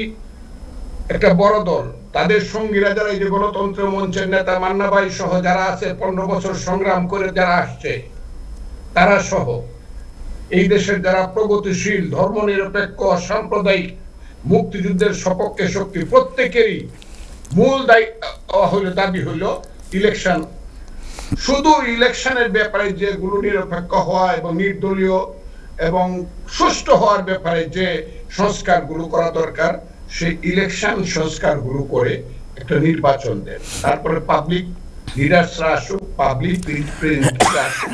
একটা বড় দল, তাদের সঙ্গীরা যারা এই যে গণতন্ত্র মঞ্চের নেতা মান্না ভাই সহ যারা আছে, 15 বছর সংগ্রাম করে যারা আসছে, তারা সহ এই দেশের যারা প্রগতিশীল, ধর্মনিরপেক্ষ, সাম্প্রদায়িক, মুক্তিযুদ্ধের সপক্ষে শক্তি, প্রত্যেকেরই মূল দাবি হলো ইলেকশন। শুধু ইলেকশনের ব্যাপারে যেগুলো নিরপেক্ষ হওয়া এবং নির্দলীয় এবং সুষ্ঠু হওয়ার ব্যাপারে যে সংস্কারগুলো করা দরকার, সেই ইলেকশন সংস্কারগুলো করে একটা নির্বাচন দেন, তারপরে পাবলিক লিডার্সরা আসুক, পাবলিক রিপ্রেজেন্টেটিভরা আসুক,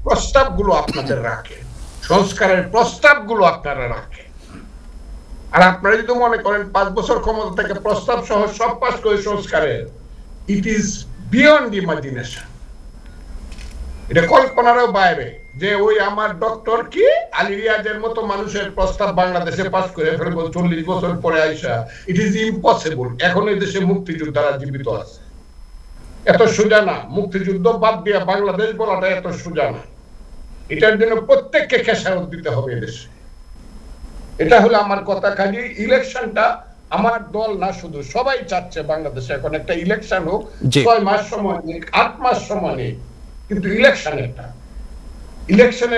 প্রস্তাবগুলো আপনাদের রাখেন, সংস্কারের প্রস্তাবগুলো আপনারা রাখেন। আর আপনারা যদি মনে করেন 5 বছর ক্ষমতা থেকে প্রস্তাব সহ সব পাস করে সংস্কারের, ইট ইজ বিয়ন্ড ইমাজিনেশন। এটা কল্পনারও বাইরে যে ওই আমার ডক্টর কি আলী রিয়াজের মতো মানুষের প্রস্তাব বাংলাদেশে পাস করে ফেলবো 40 বছর পরে আইসা, ইট ইজ ইম্পসিবল। এখন এই দেশে মুক্তিযোদ্ধারা জীবিত আছে, এত সোজা না। মুক্তিযুদ্ধ বাদ দিয়ে বাংলাদেশ বলাটা এত সোজা না। এটার জন্য প্রত্যেককে খেসারত দিতে হবে এদেশে। এটা হলো আমার কথা। কাজে ইলেকশনটা আমার দল না, শুধু সবাই চাচ্ছে বাংলাদেশে এখন একটা ইলেকশন হোক। 6 মাস সময় নেই, 8 মাস সময় নেই, কিন্তু ইলেকশনের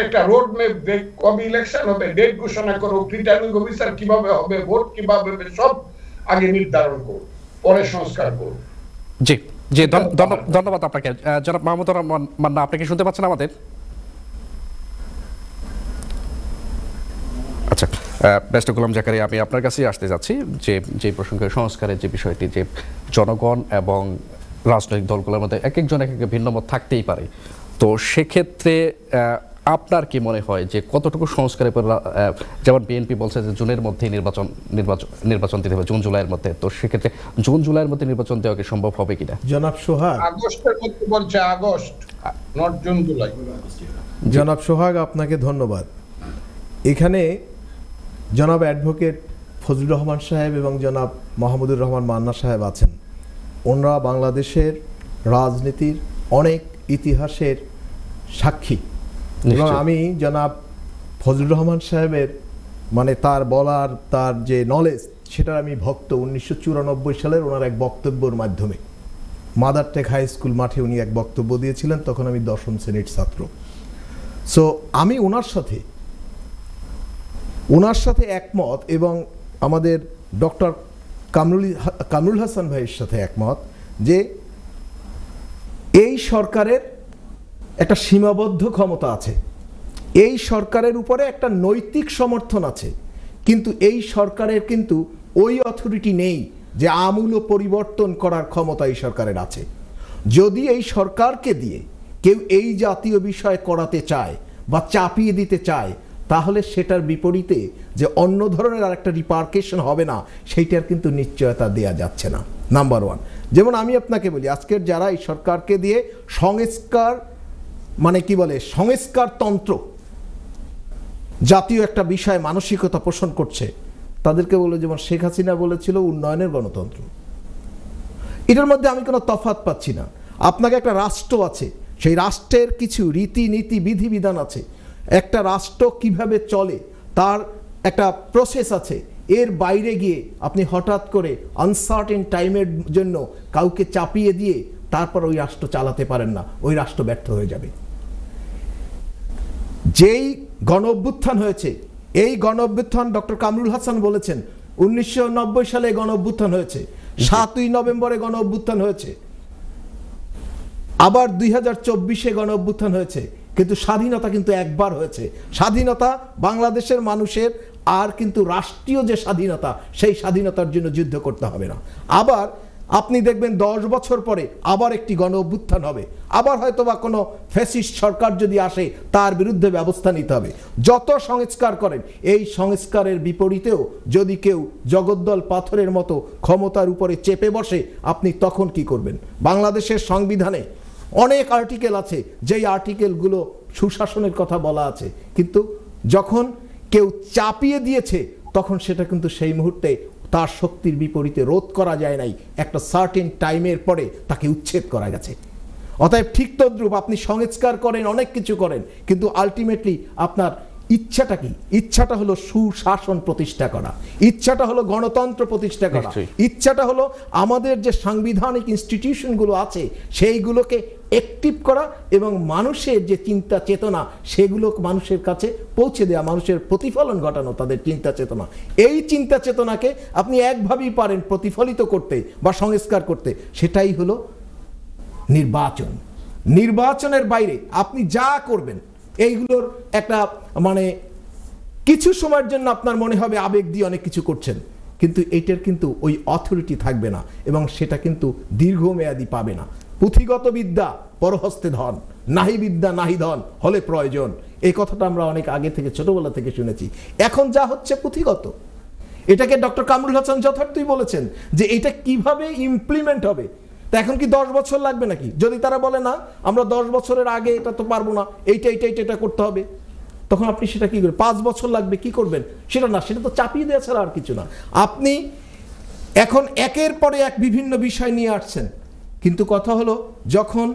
একটা রোড ম্যাপ দেখ, কবে ইলেকশন হবে, ডেট ঘোষণা করো, রিটার্নিং অফিসার কিভাবে হবে, ভোট কিভাবে হবে, সব আগে নির্ধারণ করো, পরে সংস্কার করো। জি জি, ধন্যবাদ আপনাকে। জনাব মাহমুদুর রহমান মান্না, আপনি কি শুনতে পাচ্ছেন আমাদের? আচ্ছা, ব্যারিস্টার গোলাম জাকারিয়া, আমি আপনার কাছেই আসতে যাচ্ছি যে প্রসঙ্গে সংস্কারের যে বিষয়টি, যে জনগণ এবং রাজনৈতিক দলগুলোর মধ্যে এক একজন এক এক ভিন্ন মত থাকতেই পারে। তো সেক্ষেত্রে আপনার কি মনে হয় যে কতটুকু সংস্কারের পর যেমন বিএনপি বলছে যে জুনের মধ্যে নির্বাচন দিতে হবে, জুন জুলাইয়ের মধ্যে, তো সেক্ষেত্রে জুন জুলাইয়ের মধ্যে নির্বাচন দেওয়া কি সম্ভব হবে কিনা? জনাব সোহাগ, আগস্টের মধ্যে বলছে, আগস্ট, নট জুন জুলাই। জনাব সোহাগ, আপনাকে ধন্যবাদ। এখানে জনাব অ্যাডভোকেট ফজলুর রহমান সাহেব এবং জনাব মাহমুদুর রহমান মান্না সাহেব আছেন। ওনারা বাংলাদেশের রাজনীতির অনেক ইতিহাসের সাক্ষী, এবং আমি জনাব ফজলুর রহমান সাহেবের মানে তার বলার, তার যে নলেজ, সেটার আমি ভক্ত। 1994 সালের ওনার এক বক্তব্যের মাধ্যমে মাদার টেক হাই স্কুল মাঠে উনি এক বক্তব্য দিয়েছিলেন, তখন আমি 10ম শ্রেণীর ছাত্র। সো আমি ওনার সাথে একমত, এবং আমাদের ডক্টর কামরুল হাসান ভাইয়ের সাথে একমত যে এই সরকারের একটা সীমাবদ্ধ ক্ষমতা আছে, এই সরকারের উপরে একটা নৈতিক সমর্থন আছে, কিন্তু এই সরকারের কিন্তু ওই অথরিটি নেই যে আমূল পরিবর্তন করার ক্ষমতা এই সরকারের আছে। যদি এই সরকারকে দিয়ে কেউ এই জাতীয় বিষয় করাতে চায় বা চাপিয়ে দিতে চায়, তাহলে সেটার বিপরীতে যে অন্য ধরনের আর একটা রিপার্কেশন হবে না, সেইটার কিন্তু নিশ্চয়তা দেয়া যাচ্ছে না। নাম্বার 1, যেমন আমি আপনাকে বলি, আজকের যারা এই সরকারকে দিয়ে সংস্কার মানে কি বলে, সংস্কারতন্ত্র জাতীয় একটা বিষয় মানসিকতা পোষণ করছে, তাদেরকে বলে, যেমন শেখ হাসিনা বলেছিল উন্নয়নের গণতন্ত্র। এটার মধ্যে আমি কোনো তফাৎ পাচ্ছি না। আপনাকে একটা রাষ্ট্র আছে, সেই রাষ্ট্রের কিছু রীতিনীতি বিধিবিধান আছে, একটা রাষ্ট্র কিভাবে চলে তার একটা প্রসেস আছে। এর বাইরে গিয়ে আপনি হঠাৎ করে আনসার্টেন টাইমের জন্য কাউকে চাপিয়ে দিয়ে তারপর ওই রাষ্ট্র চালাতে পারেন না, ওই রাষ্ট্র ব্যর্থ হয়ে যাবে। যেই গণ অভ্যুত্থান হয়েছে, এই গণ অভ্যুত্থান ডক্টর কামরুল হাসান বলেছেন 1990 সালে গণ অভ্যুত্থান হয়েছে, 7ই নভেম্বরে গণ অভ্যুত্থান হয়েছে, আবার 2024-এ গণ অভ্যুত্থান হয়েছে, কিন্তু স্বাধীনতা কিন্তু একবার হয়েছে। স্বাধীনতা বাংলাদেশের মানুষের, আর কিন্তু রাষ্ট্রীয় যে স্বাধীনতা, সেই স্বাধীনতার জন্য যুদ্ধ করতে হবে না। আবার আপনি দেখবেন 10 বছর পরে আবার একটি গণ অভ্যুত্থান হবে, আবার হয়তো বা কোনো ফ্যাসিস্ট সরকার যদি আসে তার বিরুদ্ধে ব্যবস্থা নিতে হবে। যত সংস্কার করেন, এই সংস্কারের বিপরীতেও যদি কেউ জগদ্দল পাথরের মতো ক্ষমতার উপরে চেপে বসে, আপনি তখন কি করবেন? বাংলাদেশের সংবিধানে অনেক আর্টিকেল আছে, যেই আর্টিকেলগুলো সুশাসনের কথা বলা আছে, কিন্তু যখন কেউ চাপিয়ে দিয়েছে তখন সেটা কিন্তু সেই মুহূর্তে তার শক্তির বিপরীতে রোধ করা যায় নাই, একটা সার্টেন টাইমের পরে তাকে উচ্ছেদ করা গেছে। অতএব ঠিক তদ্রূপ আপনি সংস্কার করেন, অনেক কিছু করেন, কিন্তু আলটিমেটলি আপনার ইচ্ছাটা কি? ইচ্ছাটা হলো সুশাসন প্রতিষ্ঠা করা, ইচ্ছাটা হলো গণতন্ত্র প্রতিষ্ঠা করা, ইচ্ছাটা হলো আমাদের যে সাংবিধানিক ইনস্টিটিউশনগুলো আছে সেইগুলোকে অ্যাক্টিভ করা এবং মানুষের যে চিন্তা চেতনা সেগুলো মানুষের কাছে পৌঁছে দেওয়া, মানুষের প্রতিফলন ঘটানো তাদের চিন্তা চেতনা। এই চিন্তা চেতনাকে আপনি একভাবেই পারেন প্রতিফলিত করতে বা সংস্কার করতে, সেটাই হলো নির্বাচন। নির্বাচনের বাইরে আপনি যা করবেন এইগুলোর একটা মানে কিছু সময়ের জন্য আপনার মনে হবে আবেগ দিয়ে অনেক কিছু করছেন, কিন্তু এইটার কিন্তু ওই অথরিটি থাকবে না এবং সেটা কিন্তু দীর্ঘমেয়াদী পাবে না। পুঁথিগত বিদ্যা পরহস্তে ধন, নাহি বিদ্যা নাহি ধন হলে প্রয়োজন, এই কথাটা আমরা অনেক আগে থেকে ছোটবেলা থেকে শুনেছি। এখন যা হচ্ছে পুঁথিগত, এটাকে ডক্টর কামরুল হাসান যথার্থই বলেছেন যে এটা কিভাবে ইমপ্লিমেন্ট হবে। তা এখন কি 10 বছর লাগবে নাকি? যদি তারা বলে না আমরা 10 বছরের আগে এটা তো পারবো না, এইটা করতে হবে, তখন আপনি সেটা কি করবেন? 5 বছর লাগবে, কি করবেন? সেটা না, সেটা তো চাপিয়ে দেওয়া ছাড়া আর কিছু না। আপনি এখন একের পরে এক বিভিন্ন বিষয় নিয়ে আসছেন, কিন্তু কথা হলো যখন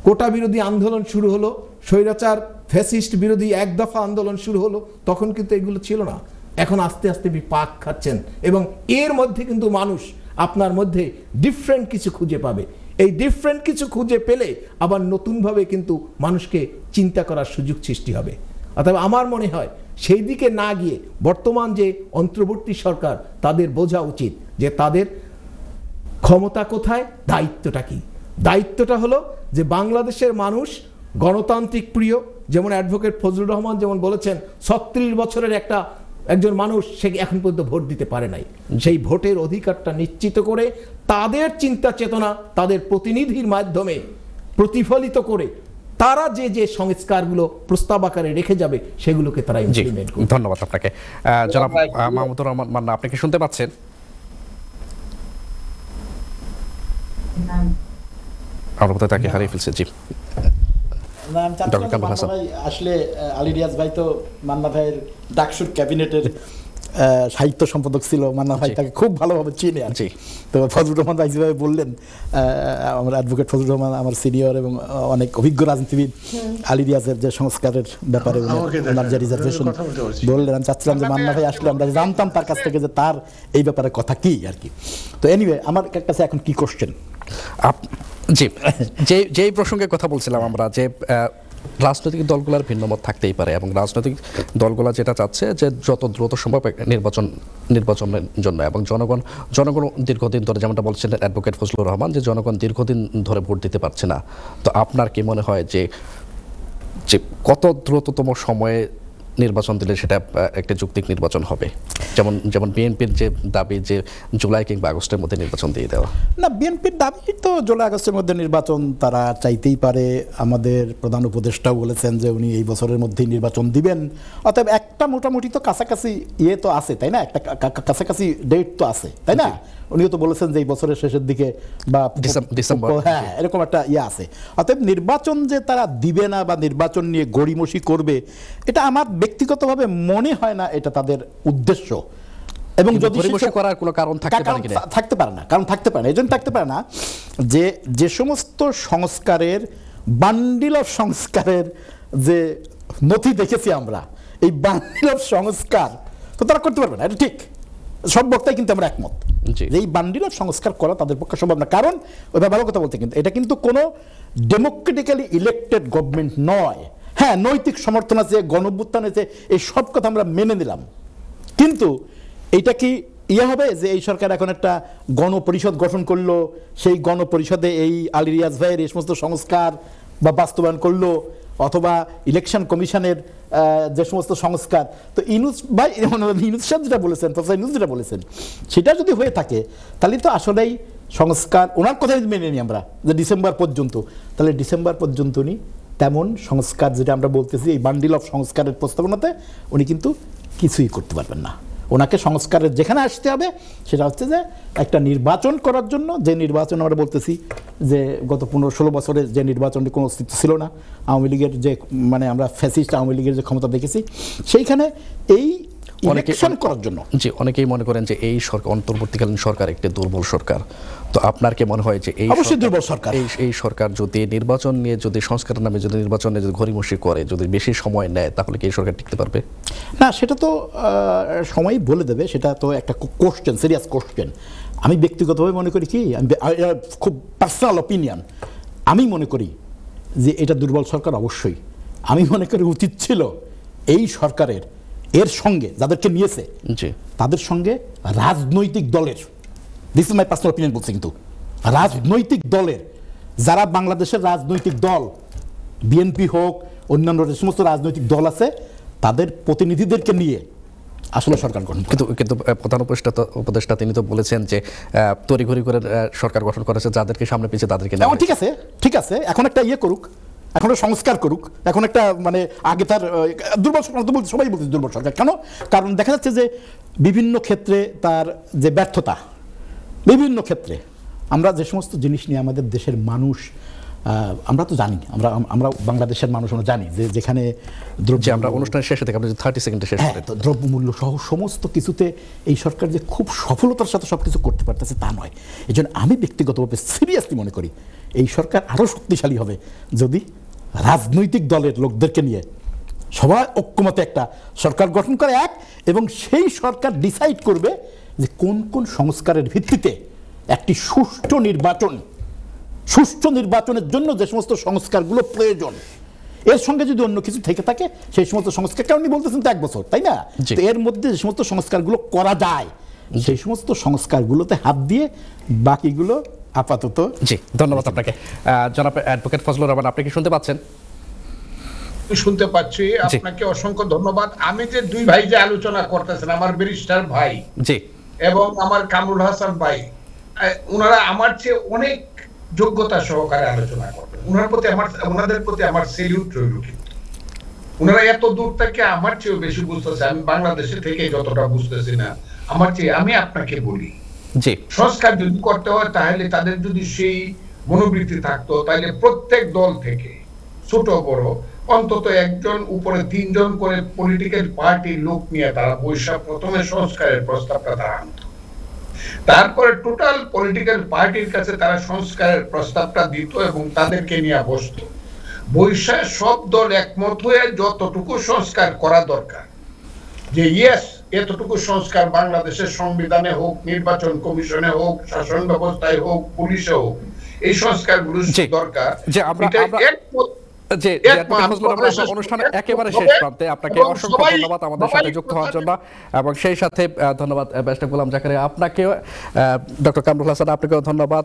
কোটা বিরোধী আন্দোলন শুরু হলো, স্বৈরাচার ফ্যাসিস্ট বিরোধী এক দফা আন্দোলন শুরু হলো, তখন কিন্তু এগুলো ছিল না। এখন আস্তে আস্তে পাক খাচ্ছেন এবং এর মধ্যে কিন্তু মানুষ আপনার মধ্যে ডিফারেন্ট কিছু খুঁজে পাবে। এই ডিফারেন্ট কিছু খুঁজে পেলে আবার নতুনভাবে কিন্তু মানুষকে চিন্তা করার সুযোগ সৃষ্টি হবে। অর্থাৎ আমার মনে হয় সেই দিকে না গিয়ে বর্তমান যে অন্তর্বর্তী সরকার, তাদের বোঝা উচিত যে তাদের ক্ষমতা কোথায়, দায়িত্বটা কি। দায়িত্বটা হলো যে বাংলাদেশের মানুষ গণতান্ত্রিক প্রিয়, যেমন অ্যাডভোকেট ফজলুর রহমান যেমন বলেছেন 36 বছরের একজন মানুষ সে এখন পর্যন্ত ভোট দিতে পারে নাই, সেই ভোটের অধিকারটা নিশ্চিত করে তাদের চিন্তা চেতনা তাদের প্রতিনিধির মাধ্যমে প্রতিফলিত করে তারা যে যে সংস্কারগুলো প্রস্তাব আকারে রেখে যাবে সেগুলোকে তারা জি ইমপ্লিমেন্ট করবে। ধন্যবাদ আপনাকে। জনাব মাহমুদুর রহমান মান্না, আপনি কি শুনতে পাচ্ছেন? আমরা বোধহয় তাকে হারিয়ে ফেলছি। জি না, আমি চাচ্ছিলাম ডক্টর কামাল মান্না হাসান। ভাই আসলে আলী রিয়াজ ভাই তো মান্না ভাইয়ের ডাকসুর ক্যাবিনেটের সাহিত্য সম্পাদক ছিল, মান্না ভাই তাকে খুব ভালোভাবে চিনে আর জি। তো ফজলুর রহমান ভাই যেভাবে বললেন, আমার অ্যাডভোকেট ফজলুর রহমান আমার সিনিয়র এবং অনেক অভিজ্ঞ রাজনীতিবিদ, আলী রিয়াজের যে সংস্কারের ব্যাপারে ওনার যে রিজার্ভেশন বললেন, আমি চাচ্ছিলাম যে মান্না ভাই আসলে আমরা জানতাম তার কাছ থেকে যে তার এই ব্যাপারে কথা কি আর কি। তো এনিওয়ে আমার কাছে এখন কি কোশ্চেন, জি যেই প্রসঙ্গে কথা বলছিলাম আমরা, যে রাজনৈতিক দলগুলোর ভিন্নমত থাকতেই পারে এবং রাজনৈতিক দলগুলো যেটা চাচ্ছে যে যত দ্রুত সম্ভব নির্বাচনের জন্য, এবং জনগণ দীর্ঘদিন ধরে, যেমনটা বলছিলেন অ্যাডভোকেট ফজলুর রহমান, যে জনগণ দীর্ঘদিন ধরে ভোট দিতে পারছে না। তো আপনার কি মনে হয় যে কত দ্রুততম সময়ে নির্বাচন দিলে সেটা একটা যৌক্তিক নির্বাচন হবে? যেমন বিএনপির যে দাবি যে জুলাই কিংবা আগস্টের মধ্যে নির্বাচন দিয়ে দেওয়া। না, বিএনপির দাবি তো জুলাই আগস্টের মধ্যে নির্বাচন তারা চাইতেই পারে। আমাদের প্রধান উপদেষ্টাও বলেছেন যে উনি এই বছরের মধ্যেই নির্বাচন দিবেন। অতএব একটা মোটামুটি তো কাছাকাছি তো আছে, তাই না? একটা কাছাকাছি ডেট তো আছে, তাই না? উনিও তো বলেছেন যে এই বছরের শেষের দিকে বা ডিসেম্বর, হ্যাঁ এরকম একটা আছে। অতএব নির্বাচন যে তারা দিবে না বা নির্বাচন নিয়ে গড়িমসি করবে, এটা আমার ব্যক্তিগতভাবে মনে হয় না এটা তাদের উদ্দেশ্য। এবং যদি করার কোনো কারণ থাকতে পারে না, কারণ থাকতে পারে না, এই জন্য থাকতে পারে না যে সমস্ত সংস্কারের বান্ডিল অফ সংস্কারের যে নথি দেখেছি আমরা, এই বান্ডিল অফ সংস্কার তো তারা করতে পারবে না, এটা ঠিক। সব বক্তাই কিন্তু আমরা একমত যে এই বান্ডিল অফ সংস্কার করা তাদের পক্ষে সম্ভব না। কারণ ওইভাবে ভালো কথা বলতে, কিন্তু এটা কিন্তু কোনো ডেমোক্রেটিক্যালি ইলেক্টেড গভর্নমেন্ট নয়। হ্যাঁ, নৈতিক সমর্থন আছে, গণঅভ্যুত্থান আছে, এই সব কথা আমরা মেনে নিলাম, কিন্তু এইটা কি হবে যে এই সরকার এখন একটা গণপরিষদ গঠন করলো, সেই গণপরিষদে এই আলী রিয়াজ ভাইয়ের এই সমস্ত সংস্কার বা বাস্তবায়ন করলো, অথবা ইলেকশন কমিশনের যে সমস্ত সংস্কার, তো ইউনূস সাহেব যেটা বলেছেন, প্রফেসর ইউনূস যেটা বলেছেন, সেটা যদি হয়ে থাকে তাহলে তো আসলেই সংস্কার, ওনার কথাই মেনে নিই আমরা যে ডিসেম্বর পর্যন্ত, তাহলে ডিসেম্বর পর্যন্ত উনি তেমন সংস্কার যেটা আমরা বলতেছি এই বান্ডিল অফ সংস্কারের প্রস্তাবনাতে উনি কিন্তু কিছুই করতে পারবেন না। ওনাকে সংস্কারের যেখানে আসতে হবে সেটা হচ্ছে যে একটা নির্বাচন করার জন্য, যে নির্বাচন আমরা বলতেছি যে গত 15-16 বছরে যে নির্বাচনের কোনো অস্তিত্ব ছিল না, আওয়ামী লীগের যে আমরা ফ্যাসিস্ট আওয়ামী লীগের যে ক্ষমতা দেখেছি, সেইখানে এই ইলেকশন করার জন্য। জি, অনেকেই মনে করেন যে এই সরকার, অন্তর্বর্তীকালীন সরকার একটি দুর্বল সরকার। তো আপনার কি মনে হয় যে অবশ্যই দুর্বল সরকার, এই সরকার যদি নির্বাচন নিয়ে, যদি সংস্কারের নামে যদি নির্বাচনে যদি ঘড়িমসি করে, যদি বেশি সময় নেয়, তাহলে কি এই সরকার টিকতে পারবে? না, সেটা তো সময়ই বলে দেবে, সেটা তো একটা কোশ্চেন, সিরিয়াস কোশ্চেন। আমি ব্যক্তিগতভাবে মনে করি কি, খুব পার্সোনাল অপিনিয়ন, আমি মনে করি যে এটা দুর্বল সরকার অবশ্যই। আমি মনে করি উচিত ছিল এই সরকারের এর সঙ্গে যাদেরকে নিয়েছে তাদের সঙ্গে রাজনৈতিক দলের, this is my personal opinion বলছি, কিন্তু রাজনৈতিক দলের যারা বাংলাদেশের রাজনৈতিক দল, বিএনপি হোক, অন্যান্য যে সমস্ত রাজনৈতিক দল আছে, তাদের প্রতিনিধিদেরকে নিয়ে আসলে সরকার গঠন। কিন্তু প্রধান উপদেষ্টা তিনি তো বলেছেন যে তড়িঘড়ি করে সরকার গঠন করেছে, যাদেরকে সামনে পিছিয়ে তাদেরকে। ঠিক আছে, এখন একটা করুক, এখন একটা সংস্কার করুক, এখন একটা আগে তার দুর্বল সরকার তো বলতে সবাই বলছে দুর্বল সরকার কেন? কারণ দেখা যাচ্ছে যে বিভিন্ন ক্ষেত্রে তার যে ব্যর্থতা, বিভিন্ন ক্ষেত্রে আমরা যে সমস্ত জিনিস নিয়ে আমাদের দেশের মানুষ, আমরা তো জানি, আমরা বাংলাদেশের মানুষ আমরা জানি যে যেখানে আমরা অনুষ্ঠানের শেষে থেকে আমরা 30 সেকেন্ডে শেষ করি, দ্রব্যমূল্য সহ সমস্ত কিছুতে এই সরকার যে খুব সফলতার সাথে সবকিছু করতে পারতেছে তা নয়। এই জন্য আমি ব্যক্তিগতভাবে সিরিয়াসলি মনে করি এই সরকার আরও শক্তিশালী হবে যদি রাজনৈতিক দলের লোকদেরকে নিয়ে সবাই ঐক্যমতে একটা সরকার গঠন করে, এবং সেই সরকার ডিসাইড করবে যে কোন কোন সংস্কারের ভিত্তিতে একটি সুষ্ঠু নির্বাচনের জন্য যে সমস্ত সংস্কারগুলো প্রয়োজন, এর সঙ্গে যদি অন্য কিছু থেকে থাকে সেই সমস্ত সংস্কার, কারণ উনি বলতেছেন তো 1 বছর, তাই না? তো এর মধ্যে যে সমস্ত সংস্কারগুলো করা যায় সেই সমস্ত সংস্কারগুলোতে হাত দিয়ে বাকিগুলো আপাতত। জি, ধন্যবাদ আপনাকে। জনাব অ্যাডভোকেট ফজলুর রহমান, আপনি কি শুনতে পাচ্ছেন? শুনতে পাচ্ছি, আপনাকে অসংখ্য ধন্যবাদ। আমি যে দুই ভাই যে আলোচনা করতেছেন, আমার ব্যারিস্টার ভাই এবং আমার কামরুল হাসান ভাই, ওনারা আমার চেয়ে অনেক যোগ্যতা সহকারে আলোচনা করবেন। ওনাদের প্রতি আমার সেলিউট রইল। কিন্তু ওনারা এত দূর থেকে আমার চেয়েও বেশি বুঝতেছে, আমি বাংলাদেশে থেকে যতটা বুঝতেছি না আমার চেয়ে। আমি আপনাকে বলি, সংস্কার যদি করতে হয় তাহলে তাদের যদি সেই মনোবৃত্তি থাকতো, তাহলে প্রত্যেক দল থেকে ছোট বড় অন্তত একজন উপরে 3 জন করে পলিটিক্যাল পার্টির লোক নিয়ে তারা বৈশাখ প্রথমে সংস্কারের প্রস্তাবটা তারা আনত, তারপরে টোটাল পলিটিক্যাল পার্টির কাছে তারা সংস্কারের প্রস্তাবটা দিত এবং তাদেরকে নিয়ে বসতো। বৈশাখ সব দল একমত হয়ে যতটুকু সংস্কার করা দরকার, যে ইয়েস এতটুকু সংস্কার বাংলাদেশের সংবিধানে হোক, নির্বাচন কমিশনে হোক, শাসন ব্যবস্থায় হোক, পুলিশে হোক, এই সংস্কারগুলো দরকার। অনুষ্ঠানের একেবারে শেষ প্রান্তে আপনাকে অসংখ্য ধন্যবাদ আমাদের সাথে যুক্ত হওয়ার জন্য, এবং সেই সাথে ধন্যবাদ ব্যারিস্টার গোলাম জাকারিয়া আপনাকেও, ডক্টর কামরুল হাসান আপনাকেও ধন্যবাদ,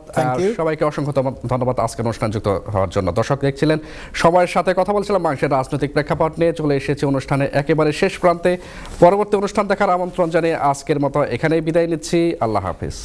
সবাইকে অসংখ্য ধন্যবাদ আজকের অনুষ্ঠান যুক্ত হওয়ার জন্য। দর্শক দেখছিলেন সময়ের সাথে কথা বলছিলাম বাংলাদেশের রাজনৈতিক প্রেক্ষাপট নিয়ে, চলে এসেছে অনুষ্ঠানে একেবারে শেষ প্রান্তে। পরবর্তী অনুষ্ঠান দেখার আমন্ত্রণ জানিয়ে আজকের মতো এখানেই বিদায় নিচ্ছি। আল্লাহ হাফিজ।